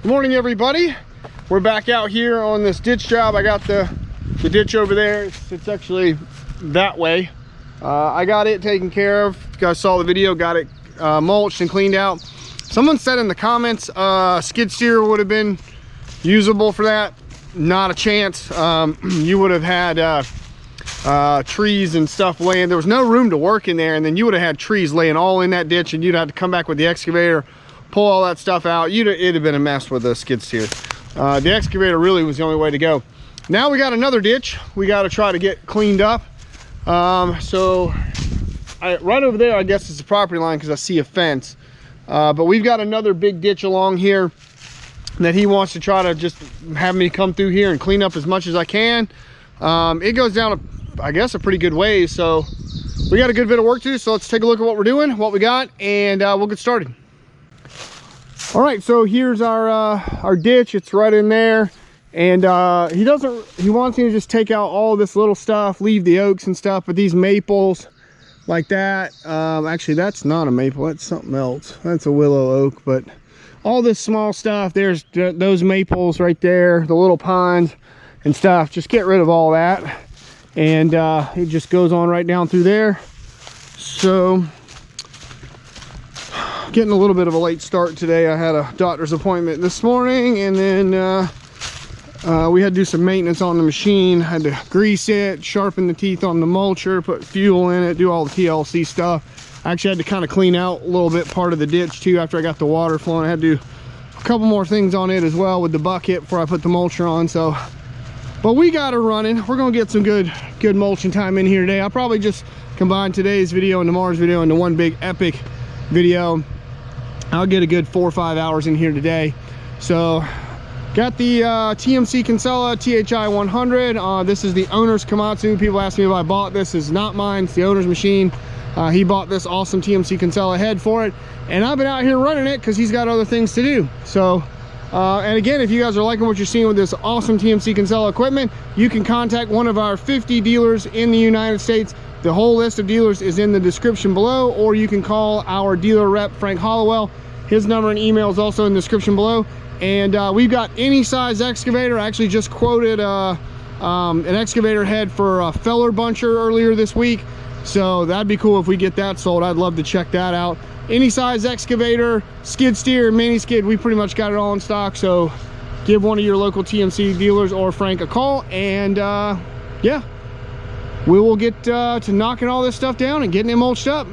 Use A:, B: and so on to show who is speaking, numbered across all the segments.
A: Good morning, everybody. We're back out here on this ditch job. I got the ditch over there. It's actually that way. I got it taken care of. You guys saw the video, got it mulched and cleaned out. Someone said in the comments skid steer would have been usable for that. Not a chance. You would have had trees and stuff laying. There was no room to work in there, and then you would have had trees laying all in that ditch, and you'd have to come back with the excavator, pull all that stuff out. It'd have been a mess with the skid steer. The excavator really was the only way to go. Now we got another ditch we got to try to get cleaned up. Right over there, I guess, is the property line because I see a fence. But we've got another big ditch along here that he wants to try to just have me come through here and clean up as much as I can. It goes down, I guess, a pretty good ways. So we got a good bit of work to do. So let's take a look at what we're doing, what we got, and we'll get started. All right, so here's our ditch. It's right in there, and he wants me to just take out all this little stuff, leave the oaks and stuff, but these maples like that, actually that's not a maple, that's something else. That's a willow oak. But all this small stuff, there's those maples right there, the little pines and stuff, just get rid of all that. And it just goes on right down through there. So getting a little bit of a late start today. I had a doctor's appointment this morning, and then we had to do some maintenance on the machine. Had to grease it, sharpen the teeth on the mulcher, put fuel in it, do all the TLC stuff. I actually had to kind of clean out a little bit part of the ditch too after I got the water flowing. I had to do a couple more things on it as well with the bucket before I put the mulcher on. So, but we got her running. We're gonna get some good mulching time in here today. I'll probably just combine today's video and tomorrow's video into one big epic video. I'll get a good 4 or 5 hours in here today. So got the TMC Cancela THI 100. This is the owner's Komatsu. People ask me if I bought this. It's not mine, it's the owner's machine. He bought this awesome TMC Cancela head for it, and I've been out here running it because he's got other things to do. So and again, if you guys are liking what you're seeing with this awesome TMC Cancela equipment, you can contact one of our 50 dealers in the United States. The whole list of dealers is in the description below, or you can call our dealer rep, Frank Hollowell. His number and email is also in the description below. And we've got any size excavator. I actually just quoted an excavator head for a feller buncher earlier this week. So that'd be cool if we get that sold. I'd love to check that out. Any size excavator, skid steer, mini skid, we pretty much got it all in stock. So give one of your local TMC dealers or Frank a call, and yeah, we will get to knocking all this stuff down and getting it mulched up.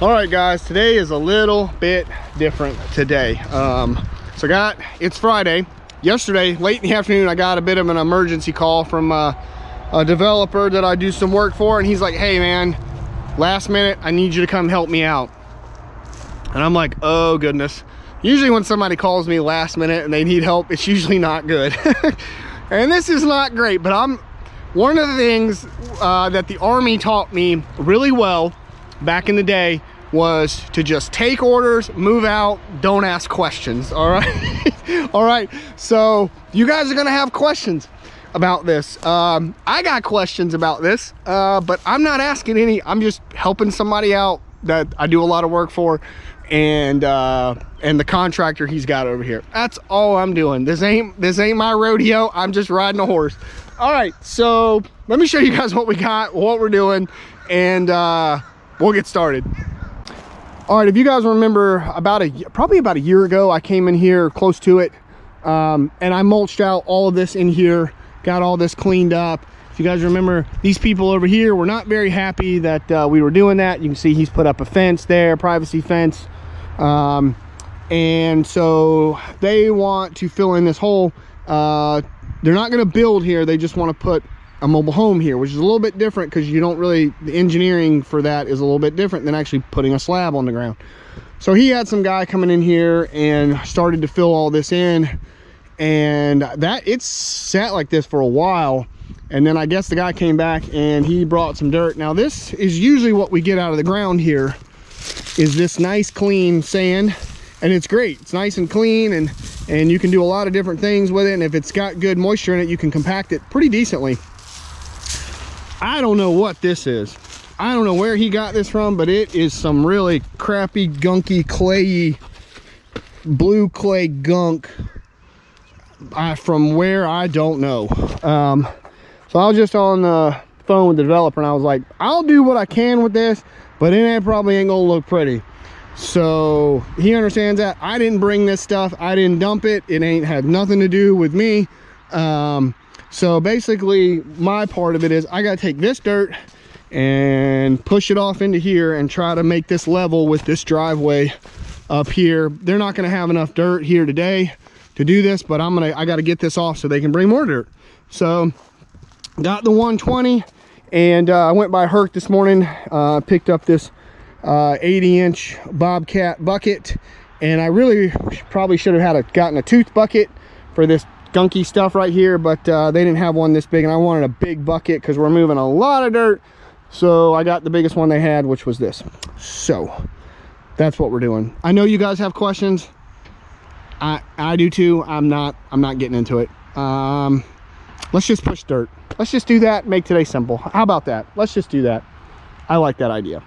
A: All right, guys, today is a little bit different today. It's Friday. Yesterday, late in the afternoon, I got a bit of an emergency call from a developer that I do some work for, and he's like, hey man, last minute, I need you to come help me out. And I'm like, oh goodness. Usually when somebody calls me last minute and they need help, it's usually not good. And this is not great, but one of the things that the Army taught me really well back in the day was to just take orders, move out, don't ask questions. All right. All right, so you guys are gonna have questions about this. I got questions about this, but I'm not asking any. I'm just helping somebody out that I do a lot of work for, and the contractor he's got over here. That's all I'm doing. This ain't my rodeo. I'm just riding a horse. All right, so let me show you guys what we got, what we're doing, and we'll get started. All right, if you guys remember, probably about a year ago, I came in here close to it, and I mulched out all of this in here, got all this cleaned up. If you guys remember, these people over here were not very happy that we were doing that. You can see he's put up a fence there, privacy fence, and so they want to fill in this hole. They're not going to build here. They just want to put a mobile home here, which is a little bit different because you don't really, the engineering for that is a little bit different than actually putting a slab on the ground. So he had some guy coming in here and started to fill all this in, and it's sat like this for a while. And then I guess the guy came back and he brought some dirt. Now this is usually what we get out of the ground here, is this nice clean sand, and it's great. It's nice and clean, and you can do a lot of different things with it, and if it's got good moisture in it, you can compact it pretty decently. I don't know what this is. I don't know where he got this from, but it is some really crappy, gunky, clayy, blue clay gunk from where I don't know. So I was just on the phone with the developer, and I was like, I'll do what I can with this, but it probably ain't gonna look pretty. So he understands that. I didn't bring this stuff. I didn't dump it. It ain't had nothing to do with me. So basically my part of it is I got to take this dirt and push it off into here and try to make this level with this driveway up here. They're not going to have enough dirt here today to do this, but I got to get this off so they can bring more dirt. So got the 120, and I went by Herc this morning, picked up this 80-inch Bobcat bucket, and I really probably should have gotten a tooth bucket for this gunky stuff right here, but they didn't have one this big, and I wanted a big bucket because we're moving a lot of dirt. So I got the biggest one they had, which was this. So that's what we're doing. I know you guys have questions. I do too. I'm not getting into it. Let's just push dirt. Let's just do that, make today simple. How about that? Let's just do that. I like that idea.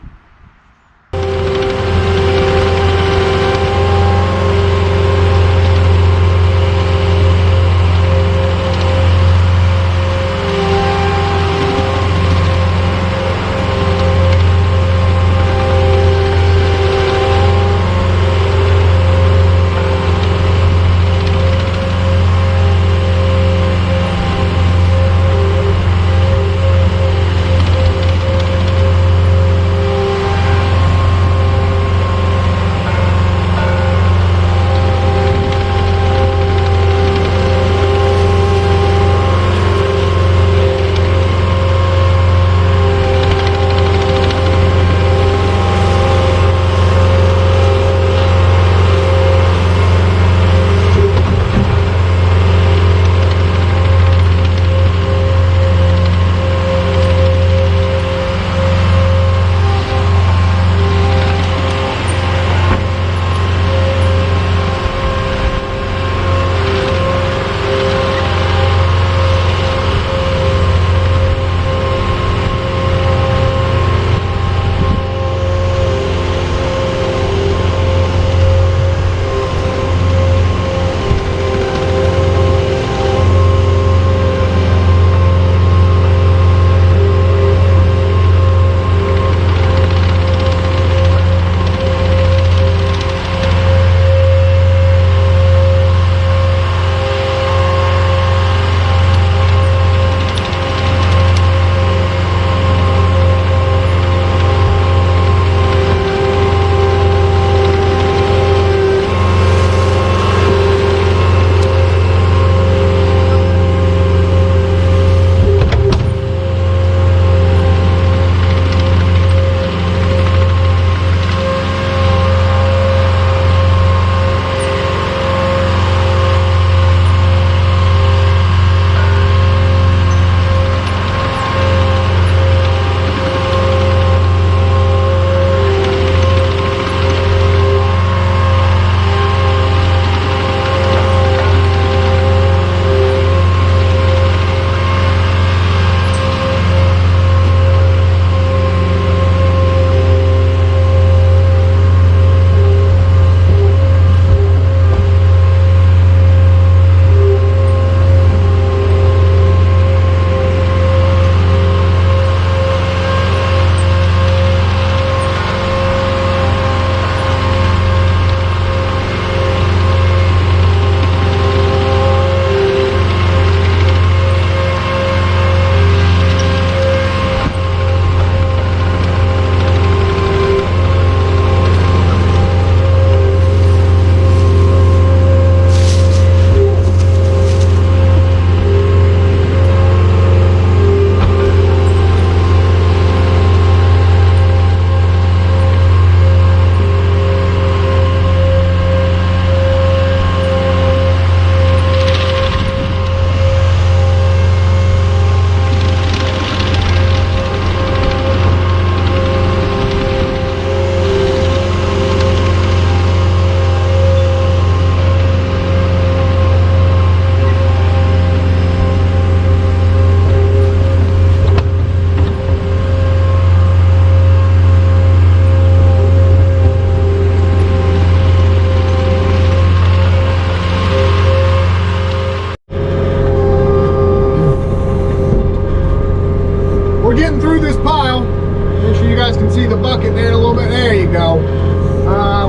A: we're getting through this pile. Make sure you guys can see the bucket there a little bit. There you go.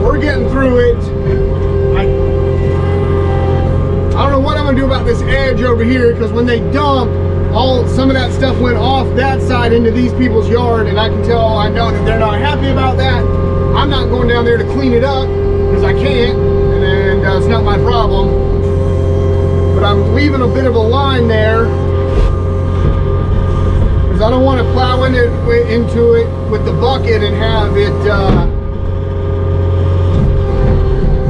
A: We're getting through it. I don't know what I'm gonna do about this edge over here, because when they dump, some of that stuff went off that side into these people's yard, and I know that they're not happy about that. I'm not going down there to clean it up because I can't, and it's not my problem. But I'm leaving a bit of a line there because I don't want to plow into it with the bucket and have it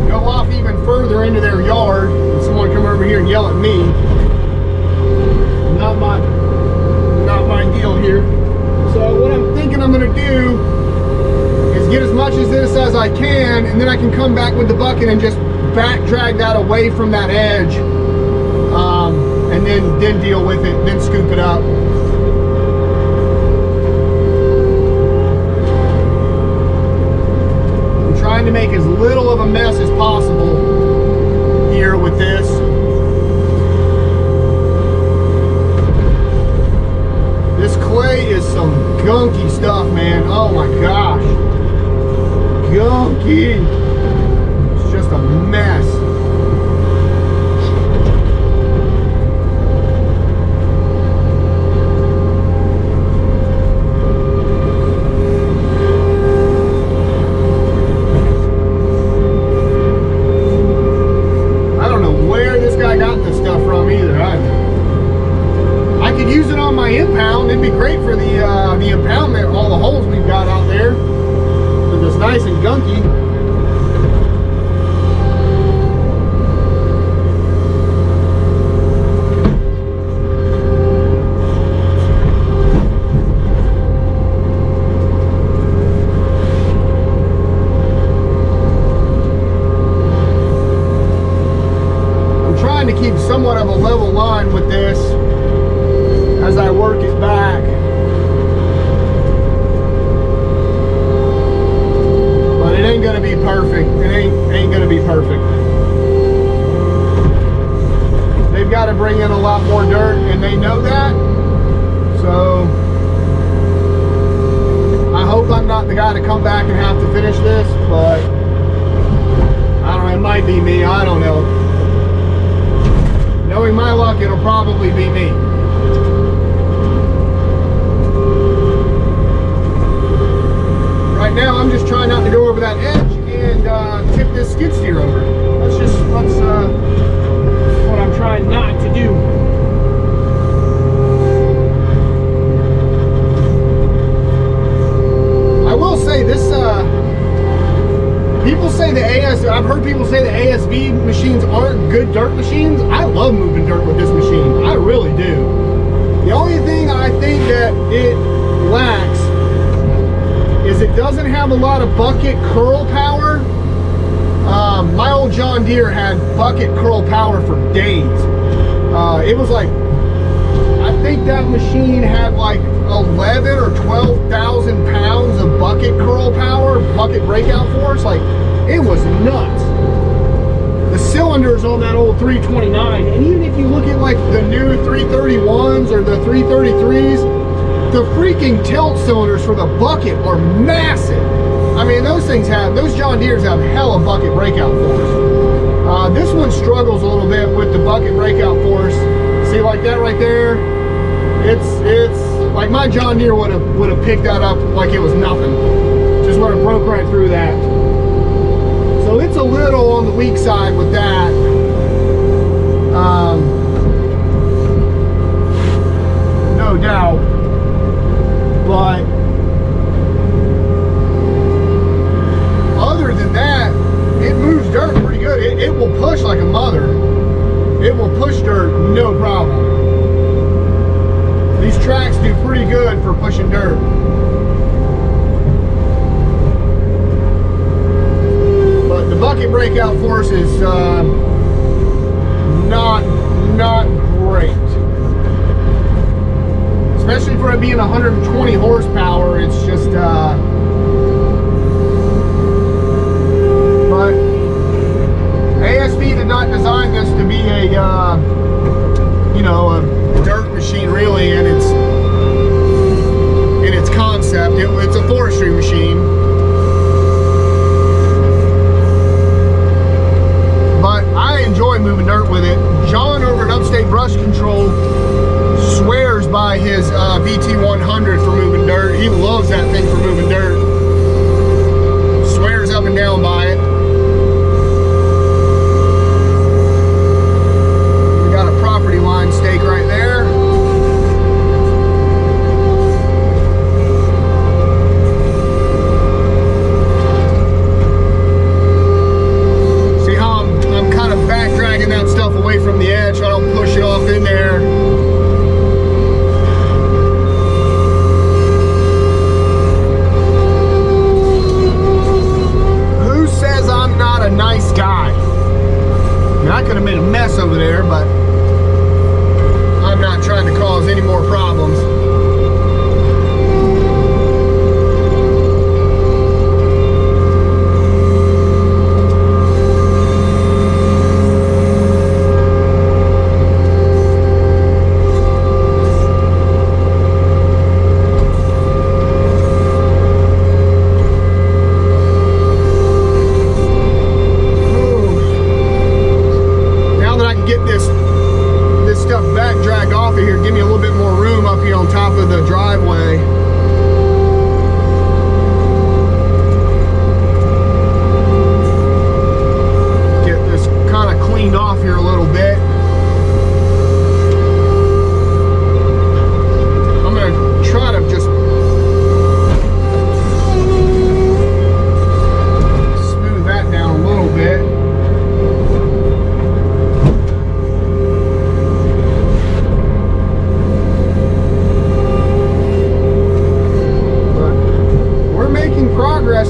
A: go off even further into their yard and someone come over here and yell at me. Not my deal here. So what I'm thinking I'm going to do is get as much of this as I can, and then I can come back with the bucket and just back drag that away from that edge, and then deal with it, then scoop it up. I'm trying to make as little of a mess as possible here with this. This clay is some gunky stuff, man. Oh my gosh. Gunky. It's just a mess. I don't know where this guy got this stuff from either. I could use it on my impound. It'd be great for the impoundment, all the holes we've got out there. But it's nice and gunky. I'm trying to keep somewhat of a level line with this as I work it back. But it ain't gonna be perfect. It ain't gonna be perfect. They've got to bring in a lot more dirt, and they know that. So I hope I'm not the guy to come back and have to finish this, but I don't know, it might be me, I don't know. Knowing my luck, it'll probably be me. Right now, I'm just trying not to go over that edge and tip this skid steer over. That's what I'm trying not to do. I will say this, people say I've heard people say the ASV machines aren't good dirt machines. I love moving dirt with this machine. I really do. The only thing I think that it lacks is it doesn't have a lot of bucket curl power. My old John Deere had bucket curl power for days. It was like, I think that machine had like 11 or 12,000 pounds of bucket curl power, bucket breakout force. Like, it was nuts. The cylinders on that old 329, and even if you look at like the new 331s or the 333s, the freaking tilt cylinders for the bucket are massive. I mean, those John Deeres have hella bucket breakout force. This one struggles a little bit with the bucket breakout force. See, like that right there? It's like my John Deere would have picked that up like it was nothing. Just would have broke right through that. So it's a little on the weak side with that. No doubt. But other than that, it moves dirt pretty good. It will push like a mother. It will push dirt, no problem. These tracks do pretty good for pushing dirt. But the bucket breakout force is not great. Especially for it being 120 horsepower, it's just, but ASV did not design this to be a, you know, a dirt machine really, and it's his VT100 for moving dirt. He loves that thing for moving dirt. Swears up and down by it. We got a property line stake right there. See how I'm kind of back dragging that stuff away from the edge so I don't push it off in there. A nice guy. I mean, I could have made a mess over there, but I'm not trying to cause any more problems.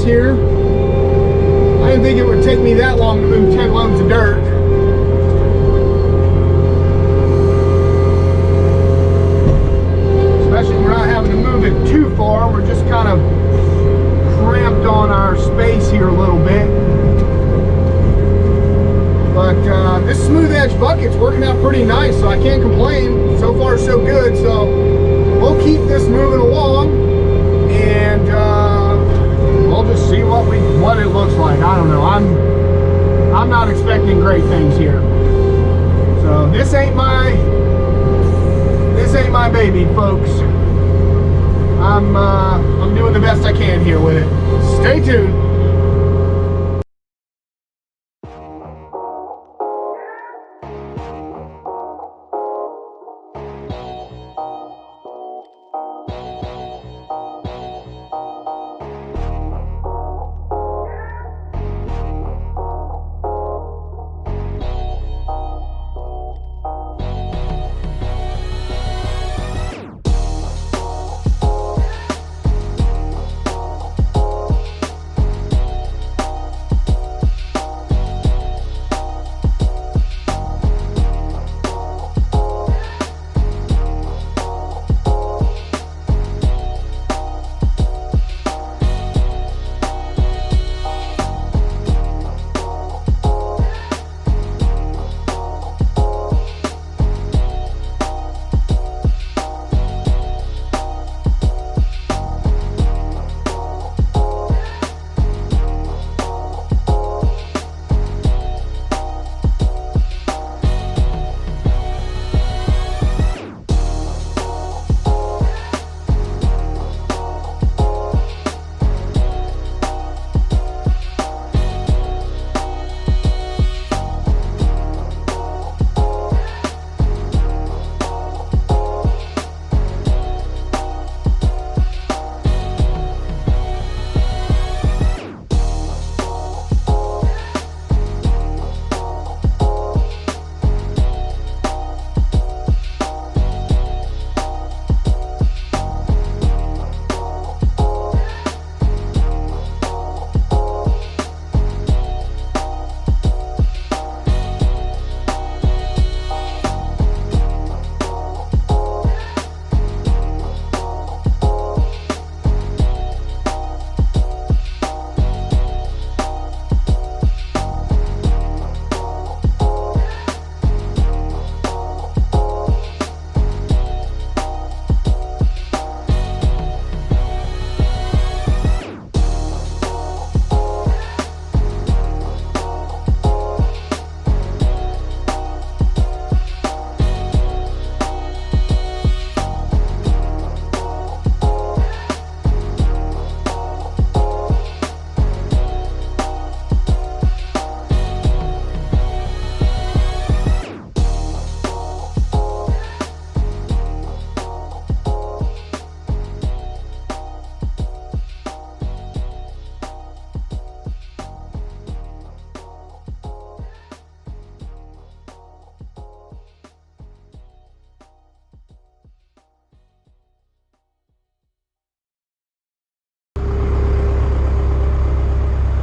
A: Here. I didn't think it would take me that long to move 10 loads of dirt. Especially we're not having to move it too far. We're just kind of cramped on our space here a little bit. But this smooth edge bucket's working out pretty nice, so I can't complain. So far so good. So we'll keep this moving along, and we'll just see what it looks like. I don't know. I'm not expecting great things here. So this ain't my baby, folks. I'm doing the best I can here with it. Stay tuned.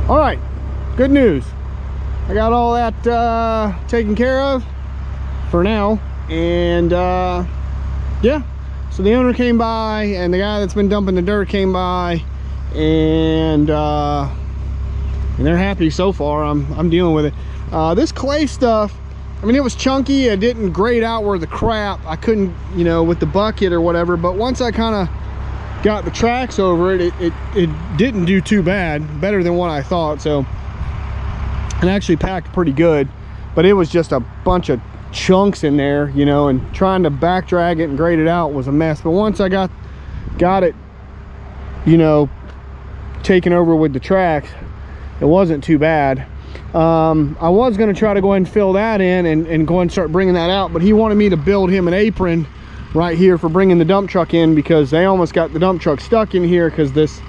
A: All right, good news. I got all that taken care of for now. And yeah, so the owner came by and the guy that's been dumping the dirt came by, and they're happy so far. I'm dealing with it. This clay stuff, I mean, it was chunky. It didn't grade out where the crap. I couldn't, you know, with the bucket or whatever. But once I kind of got the tracks over it, it didn't do too bad. Better than what I thought. So it actually packed pretty good. But it was just a bunch of chunks in there, you know, and trying to back drag it and grade it out was a mess. But once I got it, you know, taken over with the tracks, it wasn't too bad. I was going to try to go ahead and fill that in and go ahead and start bringing that out, but he wanted me to build him an apron right here for bringing the dump truck in, because they almost got the dump truck stuck in here, because this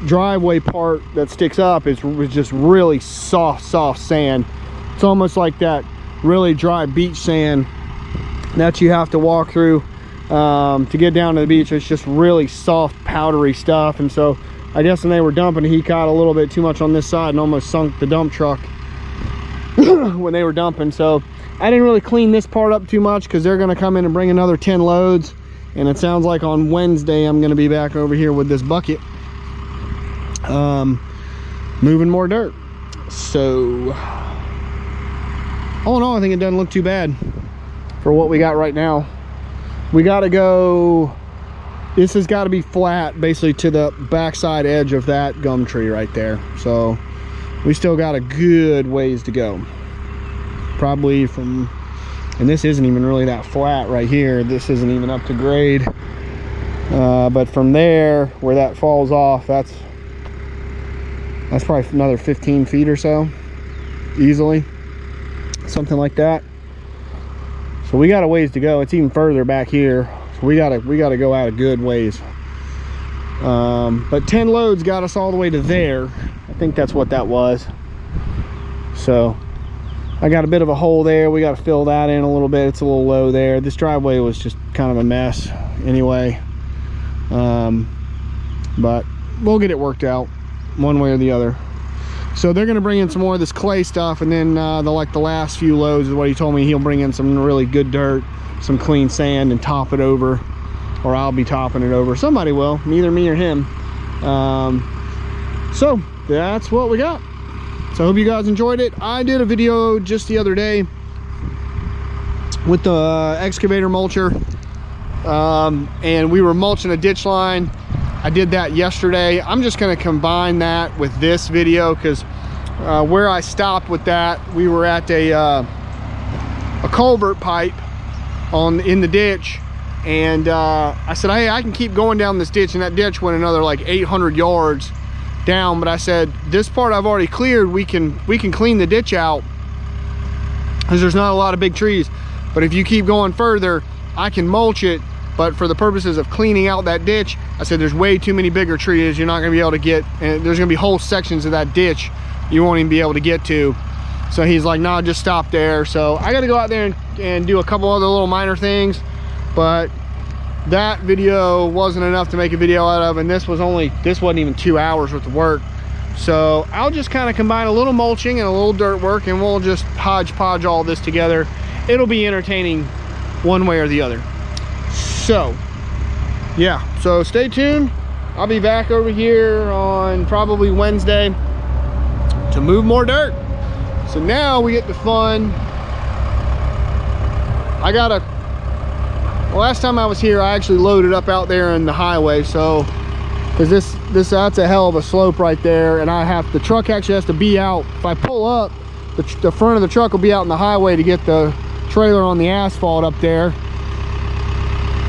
A: driveway part that sticks up is just really soft sand. It's almost like that really dry beach sand that you have to walk through to get down to the beach. It's just really soft, powdery stuff. And so I guess when they were dumping, he caught a little bit too much on this side and almost sunk the dump truck when they were dumping. So I didn't really clean this part up too much, because they're going to come in and bring another 10 loads. And it sounds like on Wednesday I'm going to be back over here with this bucket moving more dirt. So all in all, I think it doesn't look too bad for what we got right now. We got to go, this has got to be flat basically to the backside edge of that gum tree right there. So we still got a good ways to go. Probably from, and this isn't even really that flat right here. This isn't even up to grade. But from there, where that falls off, that's probably another 15 feet or so, easily. Something like that. So we got a ways to go. It's even further back here. So we gotta go out a good ways. But 10 loads got us all the way to there. I think that's what that was. So I got a bit of a hole there. We got to fill that in a little bit. It's a little low there. This driveway was just kind of a mess anyway. But we'll get it worked out one way or the other. So they're going to bring in some more of this clay stuff, and then the last few loads is what he told me. He'll bring in some really good dirt, some clean sand, and top it over, or I'll be topping it over. Somebody will, neither me or him. So that's what we got. So I hope you guys enjoyed it. I did a video just the other day with the excavator mulcher, and we were mulching a ditch line. I did that yesterday. I'm just going to combine that with this video, because where I stopped with that, we were at a culvert pipe in the ditch, and I said, hey, I can keep going down this ditch, and that ditch went another like 800 yards down. But I said, this part I've already cleared. We can clean the ditch out, because there's not a lot of big trees. But if you keep going further, I can mulch it. But for the purposes of cleaning out that ditch, I said, there's way too many bigger trees. You're not going to be able to get, and there's going to be whole sections of that ditch you won't even be able to get to. So he's like, no, just stop there. So I got to go out there and do a couple other little minor things. But that video wasn't enough to make a video out of, and this wasn't even 2 hours worth of work. So I'll just kind of combine a little mulching and a little dirt work, and we'll just hodgepodge all this together. It'll be entertaining one way or the other. So yeah, so stay tuned. I'll be back over here on probably Wednesday to move more dirt. So now we get the fun. Last time I was here, I actually loaded up out there in the highway. So because that's a hell of a slope right there, and the truck actually has to be out. If I pull up, the front of the truck will be out in the highway to get the trailer on the asphalt up there.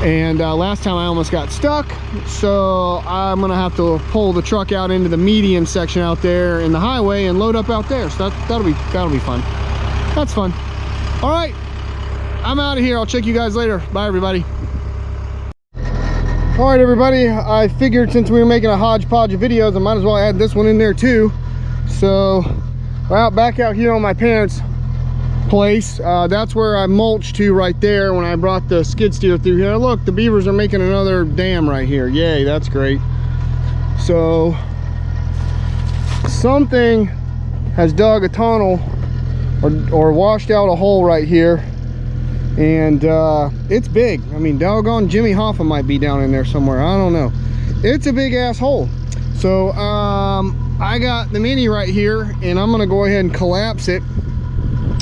A: And last time I almost got stuck, so I'm gonna have to pull the truck out into the median section out there in the highway and load up out there. So that'll be fun. That's fun. All right, I'm out of here. I'll check you guys later. Bye, everybody. All right, everybody. I figured since we were making a hodgepodge of videos, I might as well add this one in there too. So, well, back out here on my parents' place, that's where I mulched to right there when I brought the skid steer through here. Look, the beavers are making another dam right here. Yay, that's great. So something has dug a tunnel or washed out a hole right here, and it's big. I mean, doggone Jimmy Hoffa might be down in there somewhere. I don't know. It's a big ass hole. So I got the Mini right here, and I'm gonna go ahead and collapse it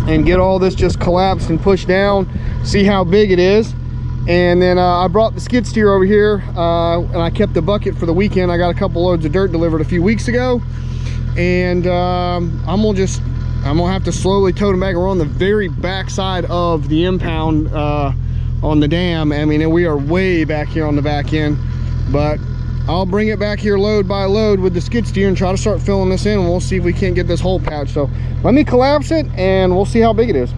A: and get all this just collapsed and pushed down, see how big it is. And then I brought the skid steer over here, and I kept the bucket for the weekend. I got a couple loads of dirt delivered a few weeks ago, and I'm gonna have to slowly tote them back. We're on the very back side of the impound on the dam. I mean, we are way back here on the back end, but I'll bring it back here load by load with the skid steer and try to start filling this in, and we'll see if we can't get this hole patched. So let me collapse it and we'll see how big it is.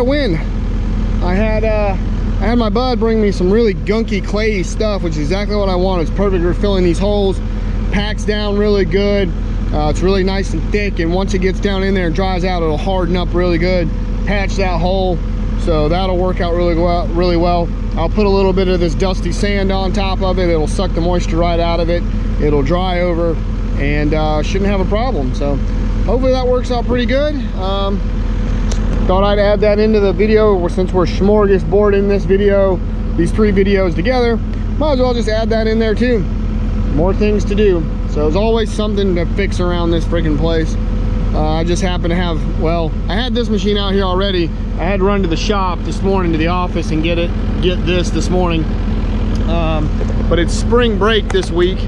A: win. I had my bud bring me some really gunky clay stuff, which is exactly what I want. It's perfect for filling these holes. Packs down really good. It's really nice and thick, and once it gets down in there and dries out, it'll harden up really good. Patch that hole, so that'll work out really well. I'll put a little bit of this dusty sand on top of it. It'll suck the moisture right out of it. It'll dry over, and shouldn't have a problem. So hopefully that works out pretty good. Thought I'd add that into the video, since we're smorgasbording this video, these 3 videos together. Might as well just add that in there too. More things to do. So there's always something to fix around this freaking place. I just happen to have, well, I had this machine out here already. I had to run to the shop this morning, to the office, and get this morning. But it's spring break this week,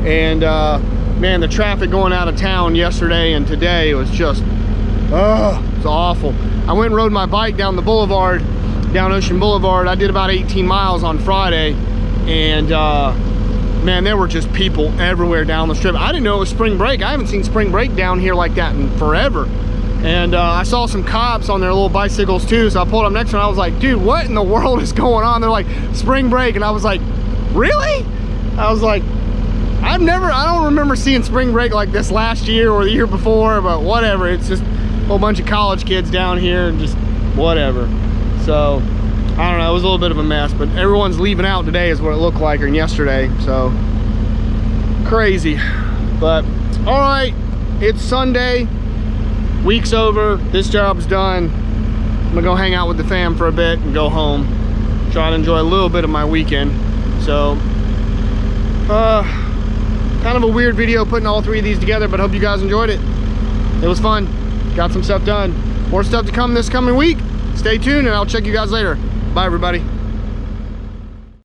A: and man, the traffic going out of town yesterday and today was just, it's awful. I went and rode my bike down the boulevard, down Ocean Boulevard. I did about 18 miles on Friday, and man, there were just people everywhere down the strip. I didn't know it was spring break. I haven't seen spring break down here like that in forever. And I saw some cops on their little bicycles too, so I pulled up next to them. I was like, dude, what in the world is going on? They're like, spring break. And I was like, really? I was like, I don't remember seeing spring break like this last year or the year before, but whatever. It's just a whole bunch of college kids down here and just whatever. So I don't know, it was a little bit of a mess, but everyone's leaving out today is what it looked like, or yesterday, so crazy. But all right, it's Sunday, week's over, this job's done. I'm gonna go hang out with the fam for a bit and go home, try to enjoy a little bit of my weekend. So kind of a weird video putting all 3 of these together, but I hope you guys enjoyed it. It was fun, got some stuff done. More stuff to come this coming week. Stay tuned, and I'll check you guys later. Bye, everybody.